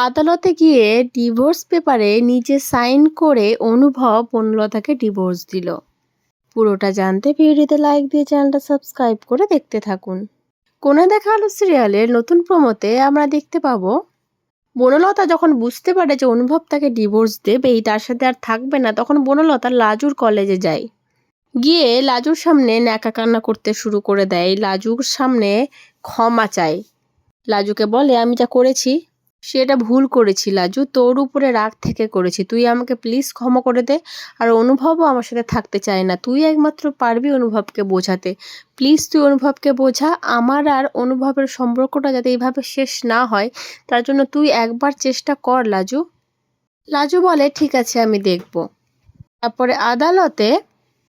আদালতে গিয়ে ডিভোর্স পেপারে নিজে সাইন করে অনুভব বনলতাকে ডিভোর্স দিল। পুরোটা জানতে ভিডিওতে লাইক দিয়ে চ্যানেলটা সাবস্ক্রাইব করে দেখতে থাকুন। কোণে দেখা আলো সিরিয়ালের নতুন প্রোমোতে আমরা দেখতে পাবো বনলতা যখন বুঝতে পারে যে অনুভব তাকে ডিভোর্স দেবেই, তার সাথে আর থাকবে না, তখন বনলতা লাজুর কলেজে যায়। গিয়ে লাজুর সামনে ন্যাকা কান্না করতে শুরু করে দেয়। লাজুর সামনে ক্ষমা চায়। লাজুকে বলে, আমি যা করেছি সেটা ভুল করেছি লাজু, তোর উপরে রাগ থেকে করেছি, তুই আমাকে প্লিজ ক্ষমা করে দে। আর অনুভবও আমার সাথে থাকতে চায় না, তুই একমাত্র পারবি অনুভবকে বোঝাতে, প্লিজ তুই অনুভবকে বোঝা। আমার আর অনুভবের সম্পর্কটা যাতে এইভাবে শেষ না হয়, তার জন্য তুই একবার চেষ্টা কর লাজু। লাজু বলে, ঠিক আছে, আমি দেখব। তারপরে আদালতে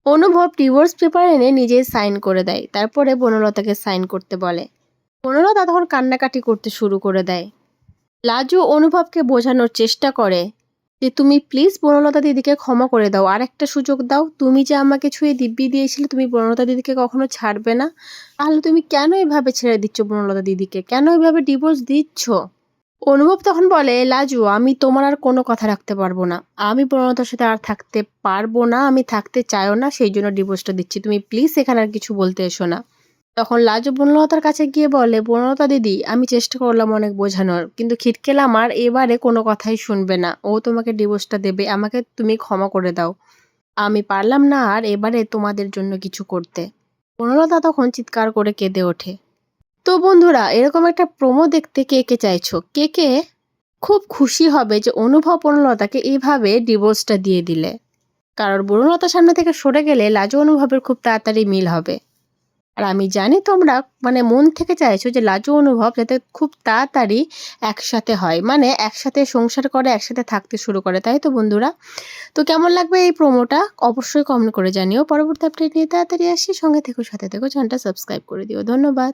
অনুভব ডিভোর্স পেপার এনে নিজেই সাইন করে দেয়। তারপরে বনলতাকে সাইন করতে বলে। বনলতা তখন কান্নাকাটি করতে শুরু করে দেয়। লাজু অনুভবকে বোঝানোর চেষ্টা করে যে তুমি প্লিজ বনলতা দিদিকে ক্ষমা করে দাও, আর একটা সুযোগ দাও। তুমি যে আমাকে ছুঁয়ে দিব্যি দিয়েছিলে, তুমি বনলতা দিদিকে কখনো ছাড়বে না, তাহলে তুমি কেন এভাবে ছেড়ে দিচ্ছ বনলতা দিদিকে, কেন এভাবে ডিভোর্স দিচ্ছ? অনুভব তখন বলে, লাজু, আমি তোমার আর কোনো কথা রাখতে পারবো না, আমি বনলতার সাথে আর থাকতে পারবো না, আমি থাকতে চাইও না, সেই জন্য ডিভোর্সটা দিচ্ছি, তুমি প্লিজ এখানে আর কিছু বলতে এসো না। তখন লাজু বনলতার কাছে গিয়ে বলে, বনলতা দিদি, আমি চেষ্টা করলাম অনেক বোঝানোর, কিন্তু খিটকেল আমার এবারে কোনো কথাই শুনবে না, ও তোমাকে ডিভোর্সটা দেবে, আমাকে তুমি ক্ষমা করে দাও, আমি পারলাম না আর এবারে তোমাদের জন্য কিছু করতে। বনলতা তখন চিৎকার করে কেঁদে ওঠে। তো বন্ধুরা, এরকম একটা প্রোমো দেখতে কে কে চাইছো? কে কে খুব খুশি হবে যে অনুভব বনলতাকে এইভাবে ডিভোর্সটা দিয়ে দিলে? কারণ বনলতার সামনে থেকে সরে গেলে লাজু অনুভবের খুব তাড়াতাড়ি মিল হবে। আর আমি জানি তোমরা মন থেকে চাইছো যে লাজু অনুভব যাতে খুব তাড়াতাড়ি একসাথে হয়, একসাথে সংসার করে, একসাথে থাকতে শুরু করে, তাই তো বন্ধুরা? তো কেমন লাগবে এই প্রোমোটা অবশ্যই কমেন্ট করে জানিও। পরবর্তী আপডেট নিয়ে তাড়াতাড়ি আসি, সঙ্গে থেকো, সাথে থেকো, চ্যানেলটা সাবস্ক্রাইব করে দিও। ধন্যবাদ।